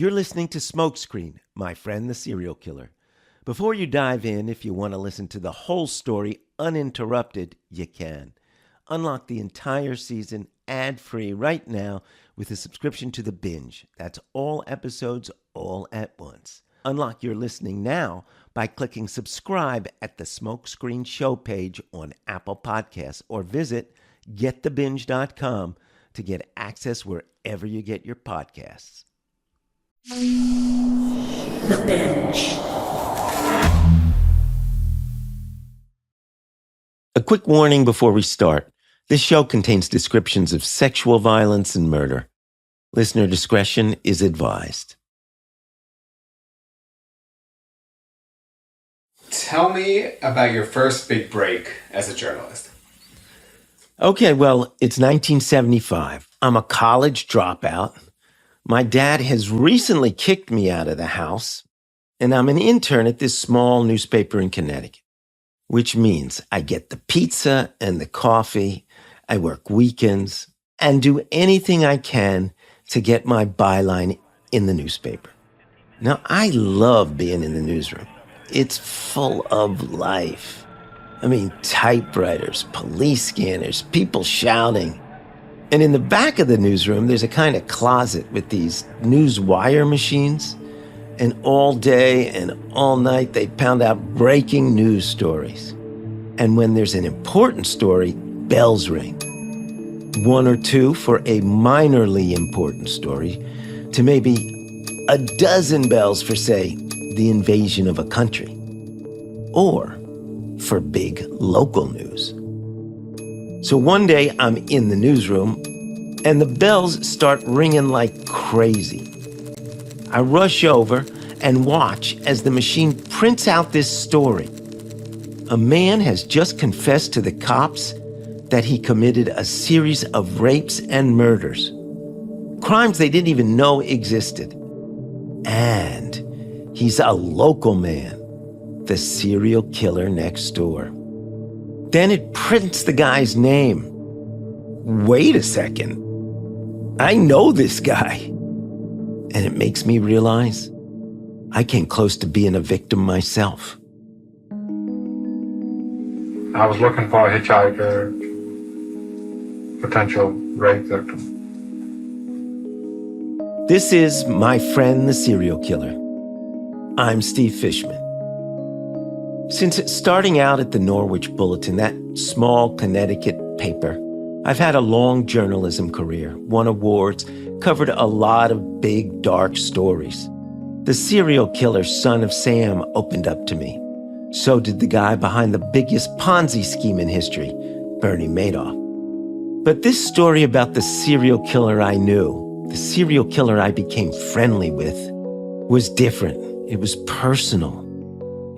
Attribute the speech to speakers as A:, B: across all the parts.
A: You're listening to Smokescreen, My Friend the Serial Killer. Before you dive in, if you want to listen to the whole story uninterrupted, you can. Unlock the entire season ad-free right now with a subscription to The Binge. That's all episodes all at once. Unlock your listening now by clicking subscribe at the Smokescreen show page on Apple Podcasts or visit getthebinge.com to get access wherever you get your podcasts.
B: The Binge.
A: A quick warning before we start. This show contains descriptions of sexual violence and murder. Listener discretion is advised.
C: Tell me about your first big break as a journalist.
A: Okay, well, it's 1975. I'm a college dropout. My dad has recently kicked me out of the house, and I'm an intern at this small newspaper in Connecticut, which means I get the pizza and the coffee, I work weekends, and do anything I can to get my byline in the newspaper. Now, I love being in the newsroom. It's full of life. I mean, typewriters, police scanners, people shouting. And in the back of the newsroom, there's a kind of closet with these news wire machines. And all day and all night, they pound out breaking news stories. And when there's an important story, bells ring. One or two for a minorly important story, to maybe a dozen bells for, say, the invasion of a country. Or for big local news. So one day I'm in the newsroom and the bells start ringing like crazy. I rush over and watch as the machine prints out this story. A man has just confessed to the cops that he committed a series of rapes and murders. Crimes they didn't even know existed. And he's a local man, the serial killer next door. Then it prints the guy's name. Wait a second. I know this guy. And it makes me realize I came close to being a victim myself.
D: I was looking for a hitchhiker, potential rape victim.
A: This is My Friend the Serial Killer. I'm Steve Fishman. Since starting out at the Norwich Bulletin, that small Connecticut paper, I've had a long journalism career, won awards, covered a lot of big, dark stories. The serial killer son of Sam opened up to me. So did the guy behind the biggest Ponzi scheme in history, Bernie Madoff. But this story about the serial killer I knew, the serial killer I became friendly with, was different. It was personal.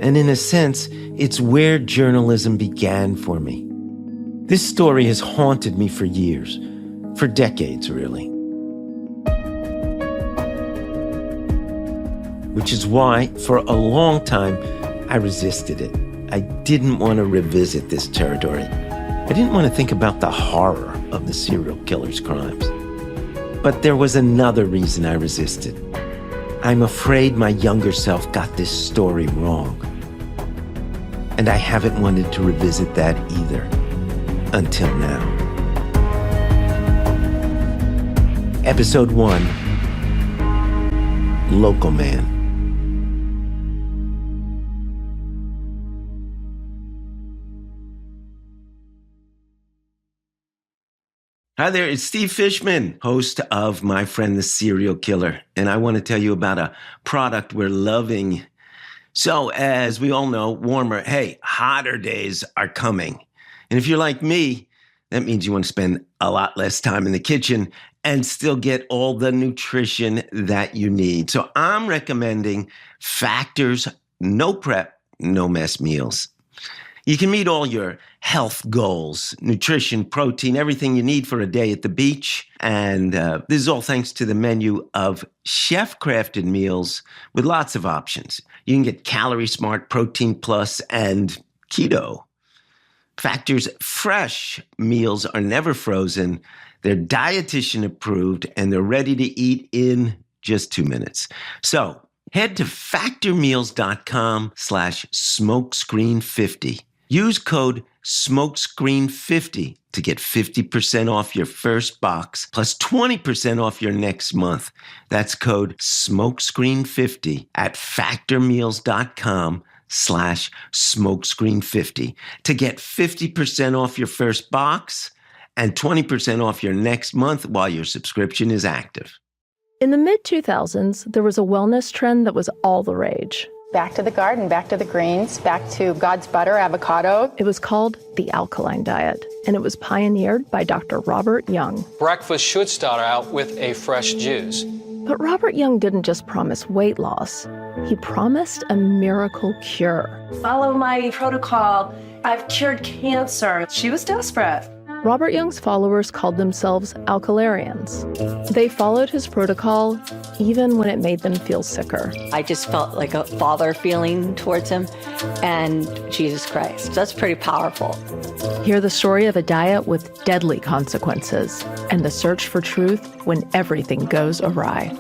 A: And in a sense, it's where journalism began for me. This story has haunted me for years, for decades, really. Which is why, for a long time, I resisted it. I didn't want to revisit this territory. I didn't want to think about the horror of the serial killer's crimes. But there was another reason I resisted. I'm afraid my younger self got this story wrong. And I haven't wanted to revisit that either, until now. Episode 1, Local Man. Hi there, it's Steve Fishman, host of My Friend the Serial Killer, and I want to tell you about a product we're loving. So, as we all know, hotter days are coming. And if you're like me, that means you want to spend a lot less time in the kitchen and still get all the nutrition that you need. So I'm recommending Factor's no prep, no mess meals. You can meet all your health goals, nutrition, protein, everything you need for a day at the beach. And this is all thanks to the menu of chef-crafted meals with lots of options. You can get Calorie Smart, Protein Plus, and Keto. Factor's fresh meals are never frozen. They're dietitian approved, and they're ready to eat in just 2 minutes. So head to factormeals.com/smokescreen50. Use code smokescreen50 to get 50% off your first box plus 20% off your next month. That's code smokescreen50 at factormeals.com/smokescreen50 to get 50% off your first box and 20% off your next month while your subscription is active.
E: In the mid-2000s, there was a wellness trend that was all the rage.
F: Back to the garden, back to the greens, back to God's butter, avocado.
E: It was called the alkaline diet, and it was pioneered by Dr. Robert Young.
G: Breakfast should start out with a fresh juice.
E: But Robert Young didn't just promise weight loss. He promised a miracle cure.
B: Follow my protocol. I've cured cancer. She was desperate.
E: Robert Young's followers called themselves alkalarians. They followed his protocol even when it made them feel sicker.
H: I just felt like a father feeling towards him and Jesus Christ. That's pretty powerful.
E: Hear the story of a diet with deadly consequences and the search for truth when everything goes awry.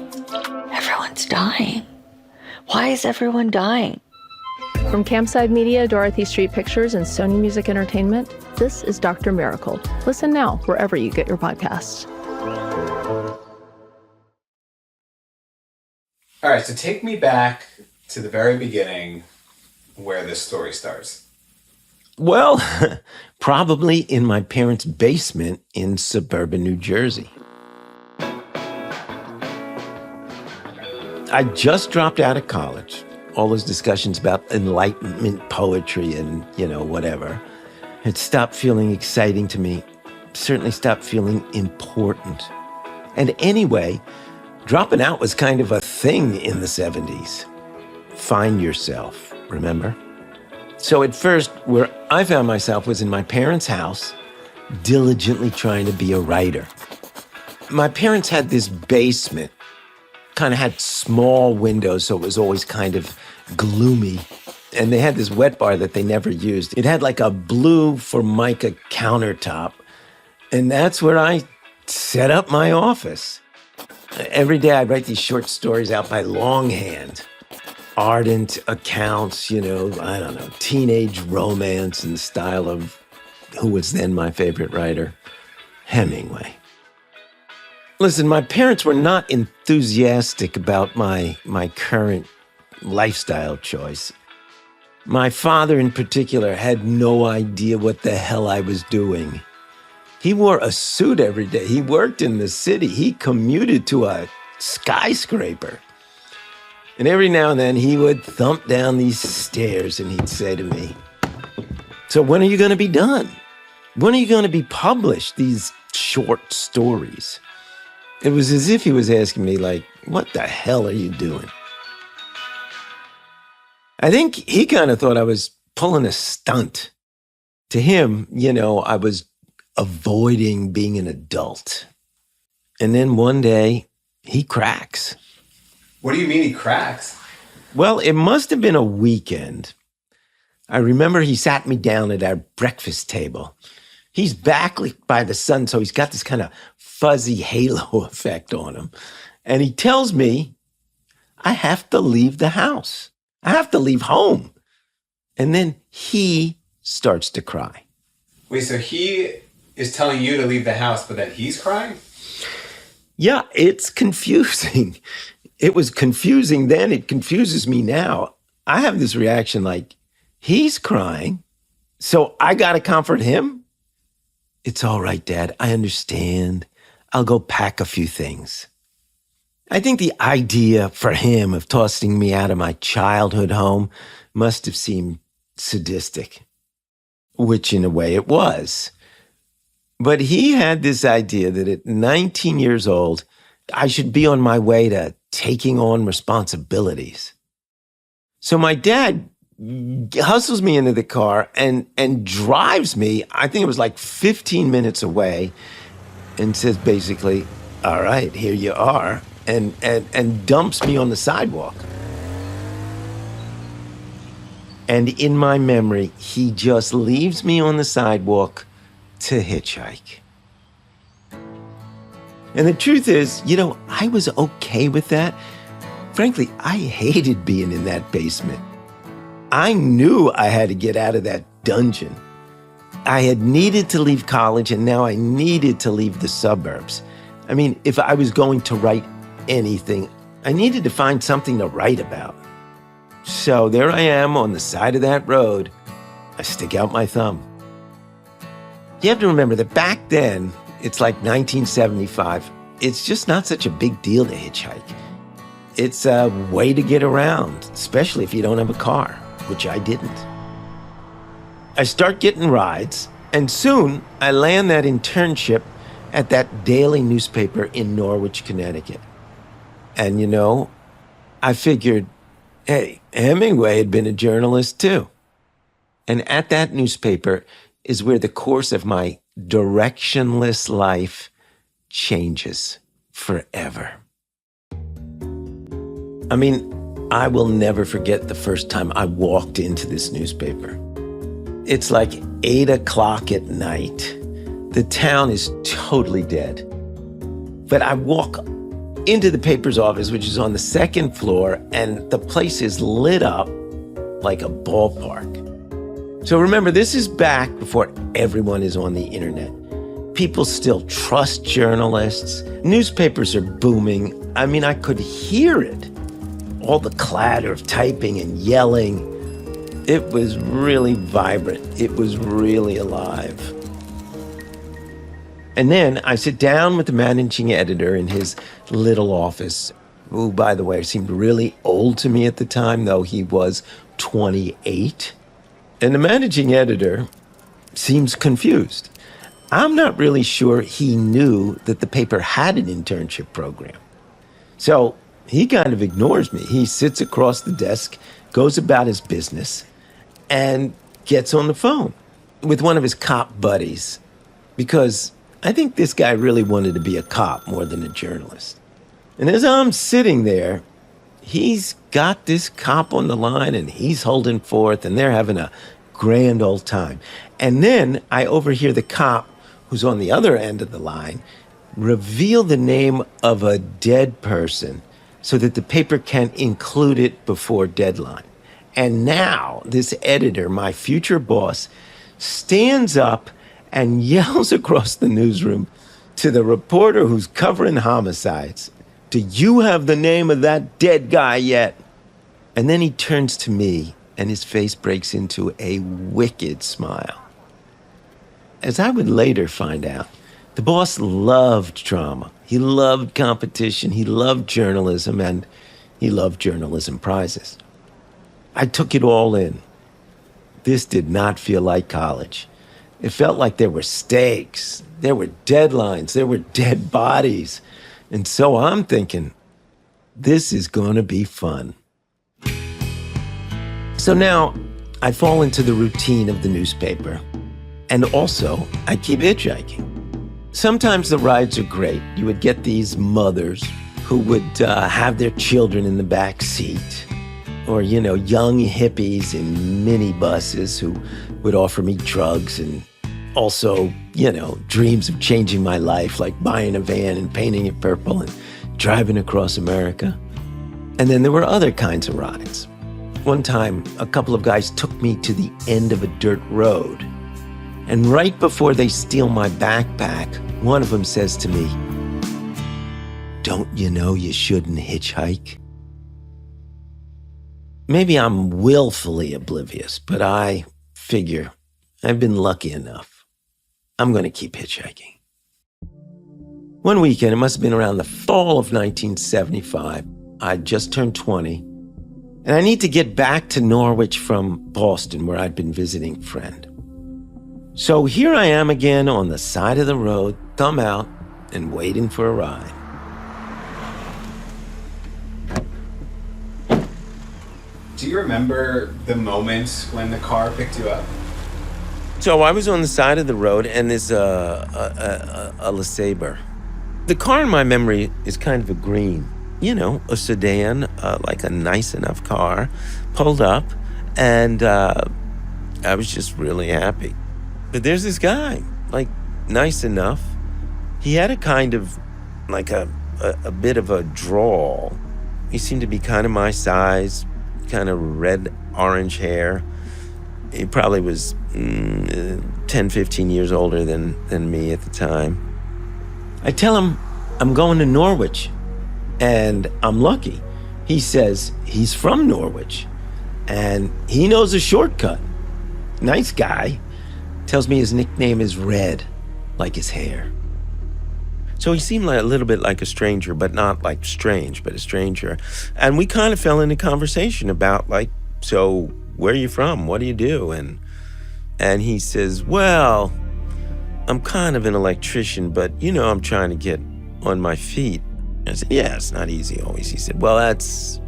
H: Everyone's dying. Why is everyone dying?
E: From Campside Media, Dorothy Street Pictures, and Sony Music Entertainment, this is Dr. Miracle. Listen now wherever you get your podcasts.
C: All right, so take me back to the very beginning where this story starts.
A: Well, probably in my parents' basement in suburban New Jersey. I just dropped out of college. All those discussions about enlightenment poetry and, whatever, had stopped feeling exciting to me, certainly stopped feeling important. And anyway, dropping out was kind of a thing in the 70s. Find yourself, remember? So at first, where I found myself was in my parents' house, diligently trying to be a writer. My parents had this basement, kind of had small windows, so it was always kind of gloomy. And they had this wet bar that they never used. It had like a blue Formica countertop. And that's where I set up my office. Every day I'd write these short stories out by longhand. Ardent accounts, teenage romance in the style of who was then my favorite writer, Hemingway. Listen, my parents were not enthusiastic about my current lifestyle choice. My father in particular had no idea what the hell I was doing. He wore a suit every day. He worked in the city. He commuted to a skyscraper. And every now and then he would thump down these stairs and he'd say to me, "So when are you going to be done? When are you going to be published, these short stories?" It was as if he was asking me, like, what the hell are you doing? I think he kind of thought I was pulling a stunt. To him, I was avoiding being an adult. And then one day, he cracks.
C: What do you mean he cracks?
A: Well, it must have been a weekend. I remember he sat me down at our breakfast table. He's backlit by the sun, so he's got this kind of fuzzy halo effect on him. And he tells me, I have to leave the house. I have to leave home. And then he starts to cry.
C: Wait, so he is telling you to leave the house, but then he's crying?
A: Yeah, it's confusing. It was confusing then. It confuses me now. I have this reaction like, he's crying, so I got to comfort him? It's all right, Dad. I understand. I'll go pack a few things. I think the idea for him of tossing me out of my childhood home must have seemed sadistic, which in a way it was. But he had this idea that at 19 years old, I should be on my way to taking on responsibilities. So my dad hustles me into the car and drives me, I think it was like 15 minutes away, and says basically, all right, here you are, and dumps me on the sidewalk. And in my memory, he just leaves me on the sidewalk to hitchhike. And the truth is, I was okay with that. Frankly, I hated being in that basement. I knew I had to get out of that dungeon. I had needed to leave college, and now I needed to leave the suburbs. I mean, if I was going to write anything, I needed to find something to write about. So there I am on the side of that road. I stick out my thumb. You have to remember that back then, it's like 1975. It's just not such a big deal to hitchhike. It's a way to get around, especially if you don't have a car, which I didn't. I start getting rides, and soon I land that internship at that daily newspaper in Norwich, Connecticut. And I figured, hey, Hemingway had been a journalist too. And at that newspaper is where the course of my directionless life changes forever. I mean, I will never forget the first time I walked into this newspaper. It's like 8 o'clock at night. The town is totally dead. But I walk into the paper's office, which is on the second floor, and the place is lit up like a ballpark. So remember, this is back before everyone is on the internet. People still trust journalists. Newspapers are booming. I mean, I could hear it. All the clatter of typing and yelling. It was really vibrant. It was really alive. And then I sit down with the managing editor in his little office, who, by the way, seemed really old to me at the time, though he was 28. And the managing editor seems confused. I'm not really sure he knew that the paper had an internship program. So he kind of ignores me. He sits across the desk, goes about his business, and gets on the phone with one of his cop buddies, because I think this guy really wanted to be a cop more than a journalist. And as I'm sitting there, he's got this cop on the line, and he's holding forth, and they're having a grand old time. And then I overhear the cop, who's on the other end of the line, reveal the name of a dead person so that the paper can include it before deadline. And now this editor, my future boss, stands up and yells across the newsroom to the reporter who's covering homicides, "Do you have the name of that dead guy yet?" And then he turns to me, and his face breaks into a wicked smile. As I would later find out, the boss loved drama. He loved competition. He loved journalism, and he loved journalism prizes. I took it all in. This did not feel like college. It felt like there were stakes, there were deadlines, there were dead bodies. And so I'm thinking, this is going to be fun. So now I fall into the routine of the newspaper. And also, I keep hitchhiking. Sometimes the rides are great. You would get these mothers who would have their children in the back seat. Or, young hippies in minibuses who would offer me drugs and also, dreams of changing my life, like buying a van and painting it purple and driving across America. And then there were other kinds of rides. One time, a couple of guys took me to the end of a dirt road. And right before they steal my backpack, one of them says to me, "Don't you know you shouldn't hitchhike?" Maybe I'm willfully oblivious, but I figure I've been lucky enough. I'm going to keep hitchhiking. One weekend, it must have been around the fall of 1975, I'd just turned 20, and I need to get back to Norwich from Boston, where I'd been visiting a friend. So here I am again on the side of the road, thumb out, and waiting for a ride.
C: Do you remember the moment when the car picked you up?
A: So I was on the side of the road, and there's a LeSabre. The car in my memory is kind of a green, a sedan, like a nice enough car, pulled up, and I was just really happy. But there's this guy, like, nice enough. He had a kind of, like a bit of a drawl. He seemed to be kind of my size, kind of red-orange hair. He probably was 10, 15 years older than me at the time. I tell him I'm going to Norwich, and I'm lucky. He says he's from Norwich, and he knows a shortcut. Nice guy. Tells me his nickname is Red, like his hair. So he seemed like a little bit like a stranger, but not like strange, but a stranger. And we kind of fell into conversation about like, so where are you from? What do you do? And he says, well, I'm kind of an electrician, but I'm trying to get on my feet. I said, yeah, it's not easy always. He said, well, that's,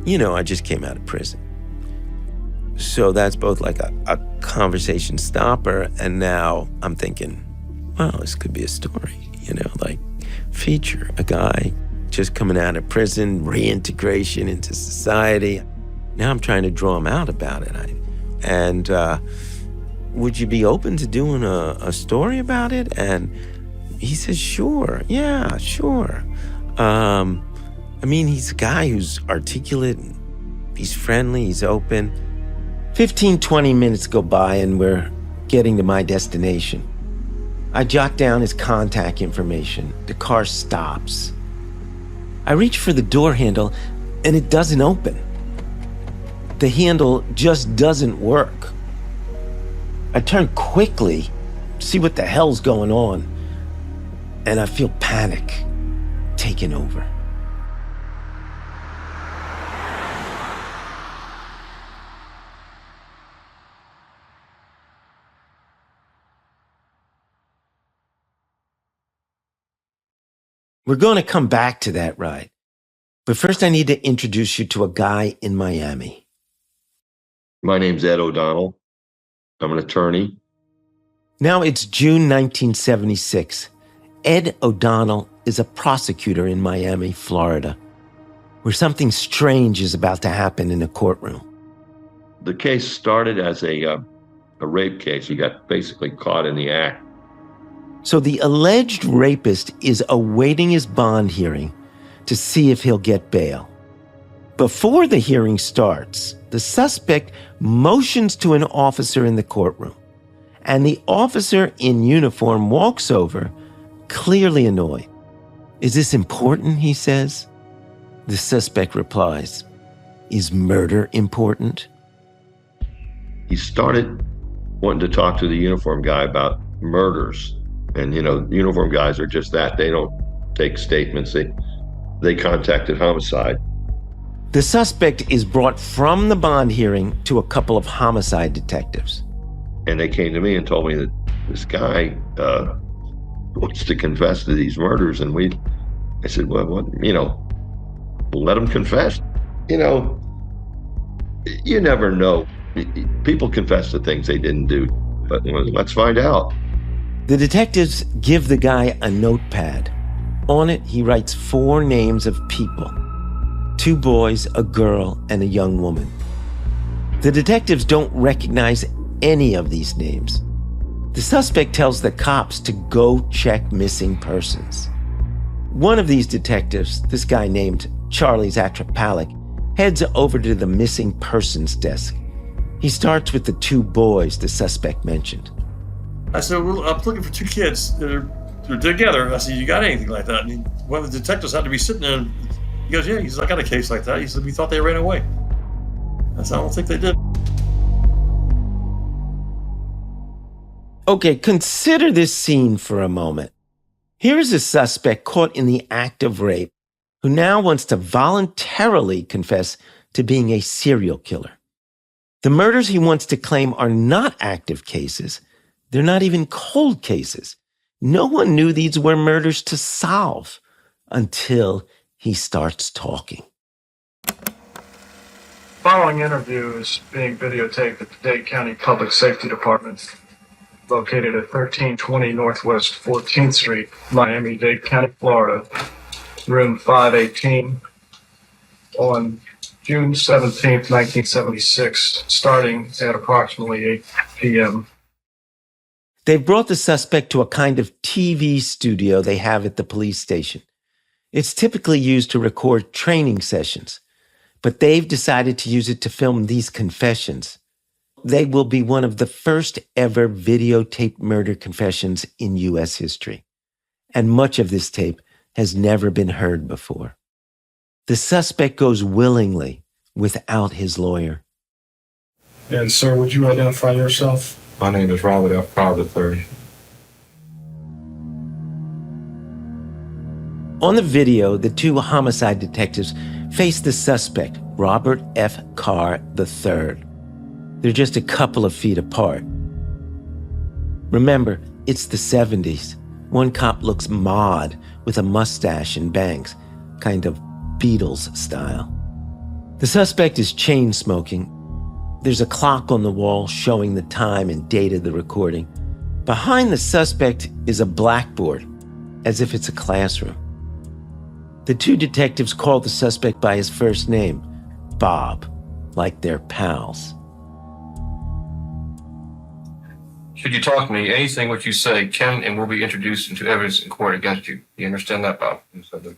A: I just came out of prison. So that's both like a conversation stopper, and now I'm thinking, wow, this could be a story, like feature a guy just coming out of prison, reintegration into society. Now I'm trying to draw him out about it. Would you be open to doing a story about it? And he says, sure, yeah, sure. He's a guy who's articulate, he's friendly, he's open. 15, 20 minutes go by and we're getting to my destination. I jot down his contact information. The car stops. I reach for the door handle and it doesn't open. The handle just doesn't work. I turn quickly, see what the hell's going on, and I feel panic taking over. We're going to come back to that ride. But first I need to introduce you to a guy in Miami.
I: My name's Ed O'Donnell. I'm an attorney.
A: Now it's June 1976. Ed O'Donnell is a prosecutor in Miami, Florida, where something strange is about to happen in a courtroom.
I: The case started as a rape case. He got basically caught in the act.
A: So the alleged rapist is awaiting his bond hearing to see if he'll get bail. Before the hearing starts, the suspect motions to an officer in the courtroom, and the officer in uniform walks over, clearly annoyed. Is this important, he says? The suspect replies, is murder important?
I: He started wanting to talk to the uniform guy about murders. And, uniform guys are just that. They don't take statements. They contacted homicide.
A: The suspect is brought from the bond hearing to a couple of homicide detectives.
I: And they came to me and told me that this guy wants to confess to these murders. And I said, well, let him confess. You never know. People confess to things they didn't do, but let's find out.
A: The detectives give the guy a notepad. On it, he writes 4 names of people: 2 boys, a girl, and a young woman. The detectives don't recognize any of these names. The suspect tells the cops to go check missing persons. One of these detectives, this guy named Charlie Zatrapalik, heads over to the missing persons desk. He starts with the 2 boys the suspect mentioned.
J: I said, well, I'm looking for 2 kids that are together. I said, you got anything like that? And one of the detectives had to be sitting there. He goes, yeah. He said, I got a case like that. He said, we thought they ran away. I said, I don't think they did.
A: Okay, consider this scene for a moment. Here is a suspect caught in the act of rape who now wants to voluntarily confess to being a serial killer. The murders he wants to claim are not active cases. They're not even cold cases. No one knew these were murders to solve until he starts talking.
D: Following interview is being videotaped at the Dade County Public Safety Department, located at 1320 Northwest 14th Street, Miami-Dade County, Florida, room 518, on June 17th, 1976, starting at approximately 8 p.m.
A: They've brought the suspect to a kind of TV studio they have at the police station. It's typically used to record training sessions, but they've decided to use it to film these confessions. They will be one of the first ever videotaped murder confessions in U.S. history. And much of this tape has never been heard before. The suspect goes willingly without his lawyer.
D: And sir, would you identify yourself?
K: My name is Robert F. Carr III.
A: On the video, the two homicide detectives face the suspect, Robert F. Carr III. They're just a couple of feet apart. Remember, it's the 70s. One cop looks mod with a mustache and bangs, kind of Beatles style. The suspect is chain smoking. There's a clock on the wall showing the time and date of the recording. Behind the suspect is a blackboard, as if it's a classroom. The two detectives call the suspect by his first name, Bob, like they're pals.
K: Should you talk to me, anything what you say can and will be introduced into evidence in court against you. You understand that, Bob? If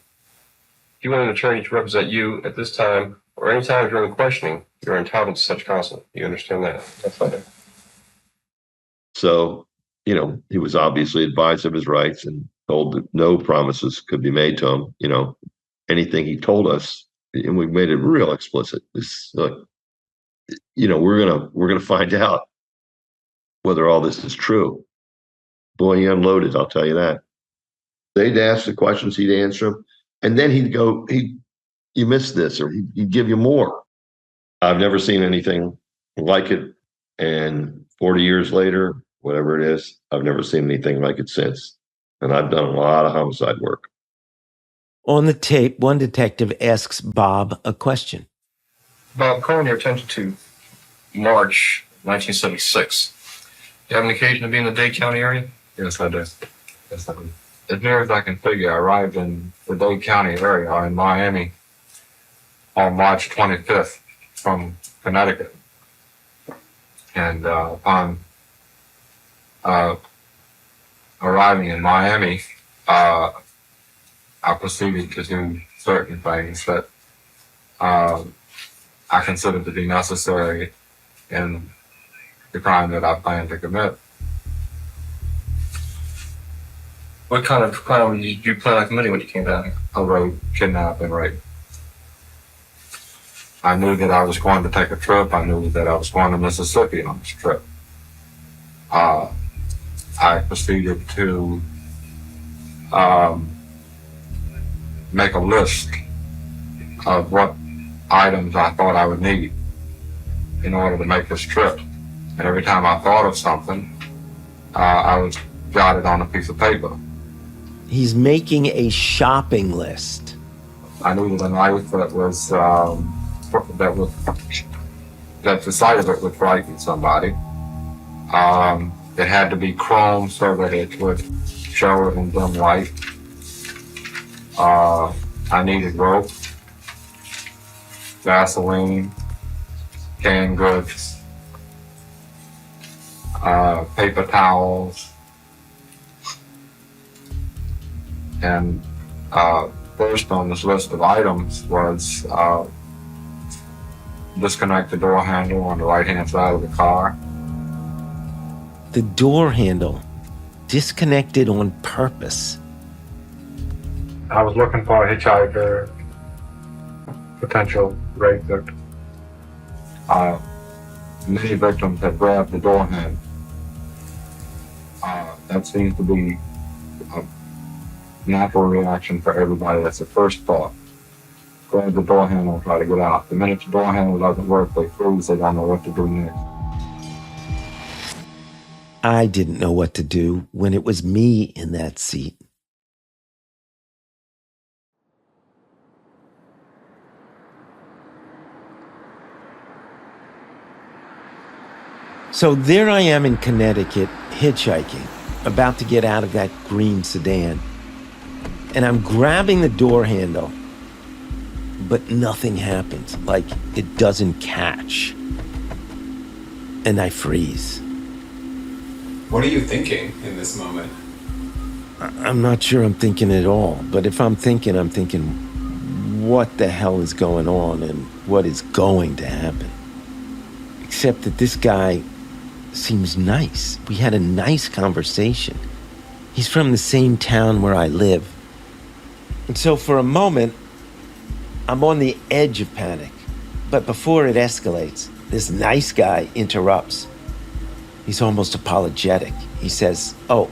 K: you want an attorney to represent you at this time or any time during questioning, you're entitled to such counsel. You understand that? That's fine.
I: So, he was obviously advised of his rights and told that no promises could be made to him. Anything he told us, and we made it real explicit. It's like, we're gonna find out whether all this is true. Boy, he unloaded, I'll tell you that. They'd ask the questions, he'd answer them, and then he'd go, you missed this, or he'd give you more. I've never seen anything like it, and 40 years later, whatever it is, I've never seen anything like it since. And I've done a lot of homicide work.
A: On the tape, one detective asks Bob a question.
K: Bob, calling your attention to March 1976. Do you have an occasion to be in the Dade County area? Yes, I do. Yes, I do. As near as I can figure, I arrived in the Dade County area in Miami on March 25th from Connecticut. And upon arriving in Miami, I proceeded to do certain things that I considered to be necessary in the crime that I planned to commit. What kind of crime did you plan on committing when you came down here? A rape, kidnapping, rape. I knew that I was going to take a trip. I knew that I was going to Mississippi on this trip. I proceeded to make a list of what items I thought I would need in order to make this trip. And every time I thought of something, I would jot it on a piece of paper.
A: He's making a shopping list.
K: I needed a knife that was that the sight of it would frighten somebody. It had to be chrome so that it would show in dim light. I needed rope, gasoline, canned goods, paper towels, and first on this list of items was disconnect the door handle on the right-hand side of the car.
A: The door handle, disconnected on purpose.
D: I was looking for a hitchhiker, potential rape victim.
K: Many victims have grabbed the door handle. That seems to be a natural reaction for everybody. That's the first thought. Grab the door handle and try to get out. The minute the door handle doesn't work, they freeze. They don't know what to do next.
A: I didn't know what to do when it was me in that seat. So there I am in Connecticut, hitchhiking, about to get out of that green sedan. And I'm grabbing the door handle, but nothing happens. Like, it doesn't catch. And I freeze.
C: What are you thinking in this moment?
A: I'm not sure I'm thinking at all, but if I'm thinking, what the hell is going on and what is going to happen? Except that this guy seems nice. We had a nice conversation. He's from the same town where I live. And so for a moment, I'm on the edge of panic. But before it escalates, this nice guy interrupts. He's almost apologetic. He says, "Oh,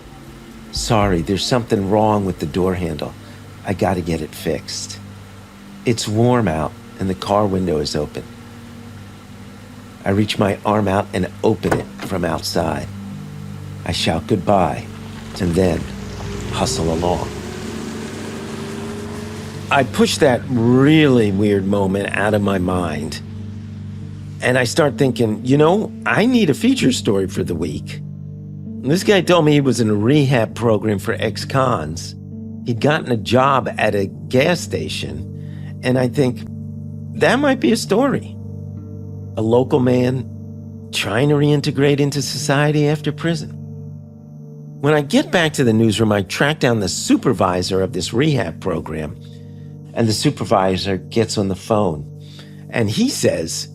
A: sorry, there's something wrong with the door handle. I gotta get it fixed. It's warm out and the car window is open." I reach my arm out and open it from outside. I shout goodbye and then hustle along. I push that really weird moment out of my mind. And I start thinking, I need a feature story for the week. This guy told me he was in a rehab program for ex-cons. He'd gotten a job at a gas station. And I think, that might be a story. A local man trying to reintegrate into society after prison. When I get back to the newsroom, I track down the supervisor of this rehab program. And the supervisor gets on the phone. And he says,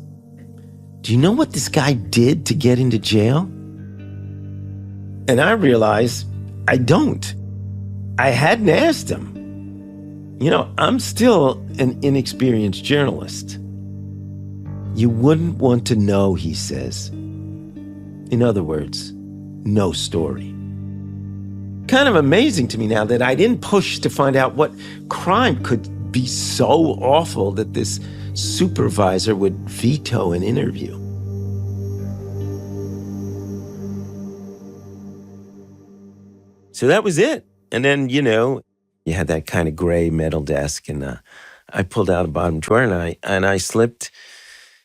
A: "Do you know what this guy did to get into jail?" And I realize I don't. I hadn't asked him. I'm still an inexperienced journalist. "You wouldn't want to know," he says. In other words, no story. Kind of amazing to me now that I didn't push to find out what crime could be so awful that this supervisor would veto an interview. So that was it. And then, you had that kind of gray metal desk, and I pulled out a bottom drawer and I slipped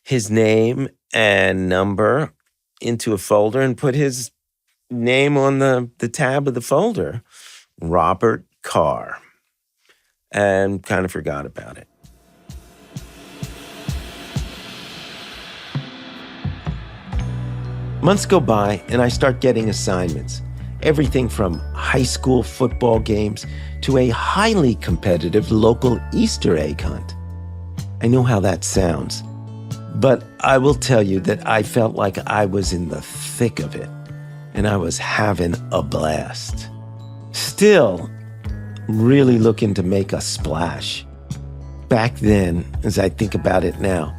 A: his name and number into a folder and put his name on the tab of the folder, Robert Carr, and kind of forgot about it. Months go by and I start getting assignments. Everything from high school football games to a highly competitive local Easter egg hunt. I know how that sounds, but I will tell you that I felt like I was in the thick of it, and I was having a blast. Still, really looking to make a splash. Back then, as I think about it now,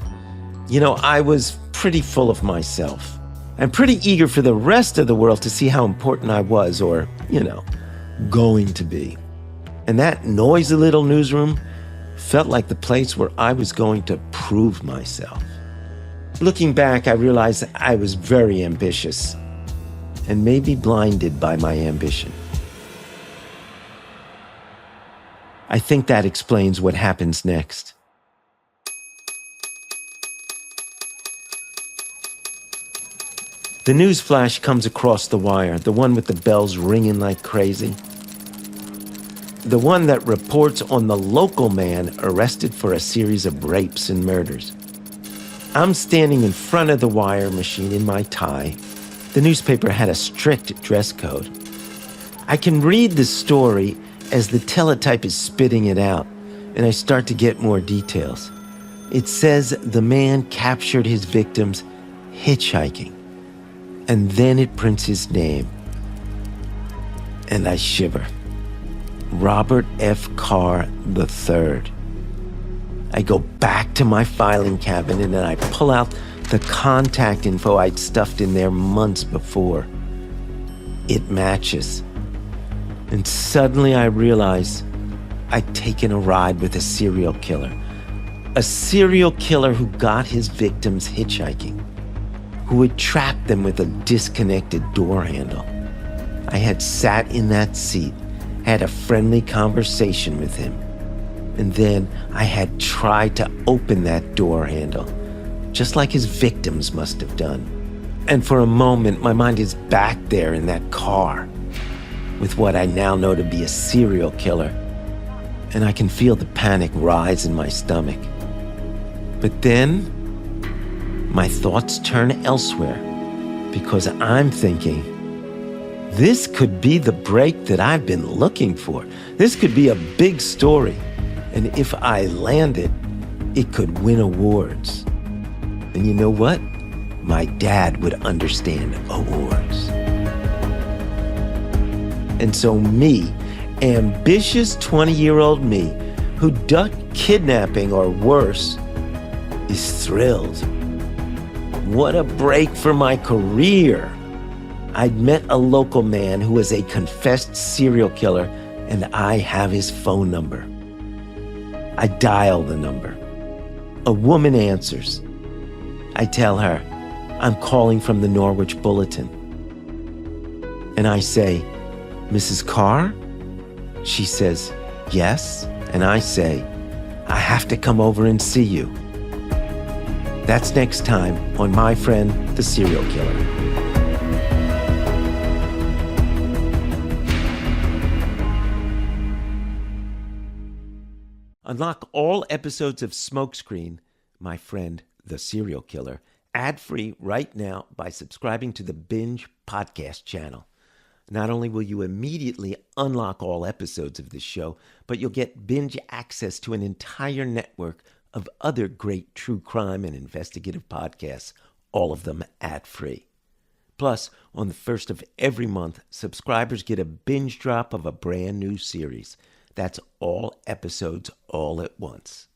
A: I was pretty full of myself. I'm pretty eager for the rest of the world to see how important I was, or, going to be. And that noisy little newsroom felt like the place where I was going to prove myself. Looking back, I realized I was very ambitious and maybe blinded by my ambition. I think that explains what happens next. The news flash comes across the wire, the one with the bells ringing like crazy. The one that reports on the local man arrested for a series of rapes and murders. I'm standing in front of the wire machine in my tie. The newspaper had a strict dress code. I can read the story as the teletype is spitting it out, and I start to get more details. It says the man captured his victims hitchhiking. And then it prints his name. And I shiver. Robert F. Carr III. I go back to my filing cabinet and I pull out the contact info I'd stuffed in there months before. It matches. And suddenly I realize I'd taken a ride with a serial killer. A serial killer who got his victims hitchhiking, who had trapped them with a disconnected door handle. I had sat in that seat, had a friendly conversation with him, and then I had tried to open that door handle, just like his victims must have done. And for a moment, my mind is back there in that car, with what I now know to be a serial killer, and I can feel the panic rise in my stomach. But then, my thoughts turn elsewhere, because I'm thinking, This could be the break that I've been looking for. This could be a big story. And if I land it, it could win awards. And you know what? My dad would understand awards. And so me, ambitious 20-year-old me, who ducked kidnapping or worse, is thrilled. What a break for my career. I'd met a local man who was a confessed serial killer, and I have his phone number. I dial the number. A woman answers. I tell her, I'm calling from the Norwich Bulletin. And I say, Mrs. Carr? She says, yes. And I say, I have to come over and see you. That's next time on My Friend, the Serial Killer. Unlock all episodes of Smokescreen, My Friend, the Serial Killer, ad-free right now by subscribing to the Binge Podcast channel. Not only will you immediately unlock all episodes of this show, but you'll get binge access to an entire network of other great true crime and investigative podcasts, all of them ad-free. Plus, on the first of every month, subscribers get a binge drop of a brand new series. That's all episodes all at once.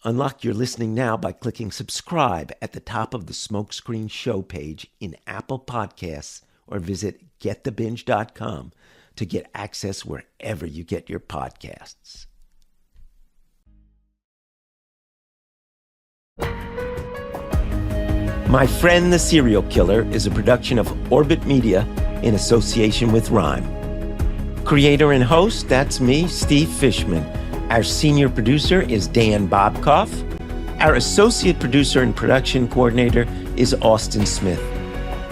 A: Unlock your listening now by clicking subscribe at the top of the Smokescreen show page in Apple Podcasts or visit getthebinge.com to get access wherever you get your podcasts. My Friend the Serial Killer is a production of Orbit Media in association with Rhyme. Creator and host, that's me, Steve Fishman. Our senior producer is Dan Bobkoff. Our associate producer and production coordinator is Austin Smith.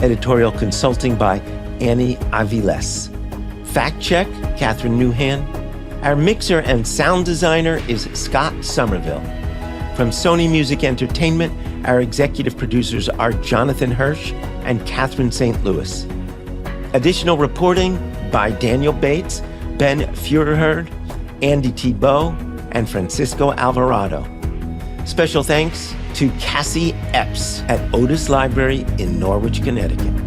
A: Editorial consulting by Annie Aviles. Fact check, Catherine Newhan. Our mixer and sound designer is Scott Somerville. From Sony Music Entertainment, our executive producers are Jonathan Hirsch and Catherine St. Louis. Additional reporting by Daniel Bates, Ben Furerherd, Andy Thibault, and Francisco Alvarado. Special thanks to Cassie Epps at Otis Library in Norwich, Connecticut.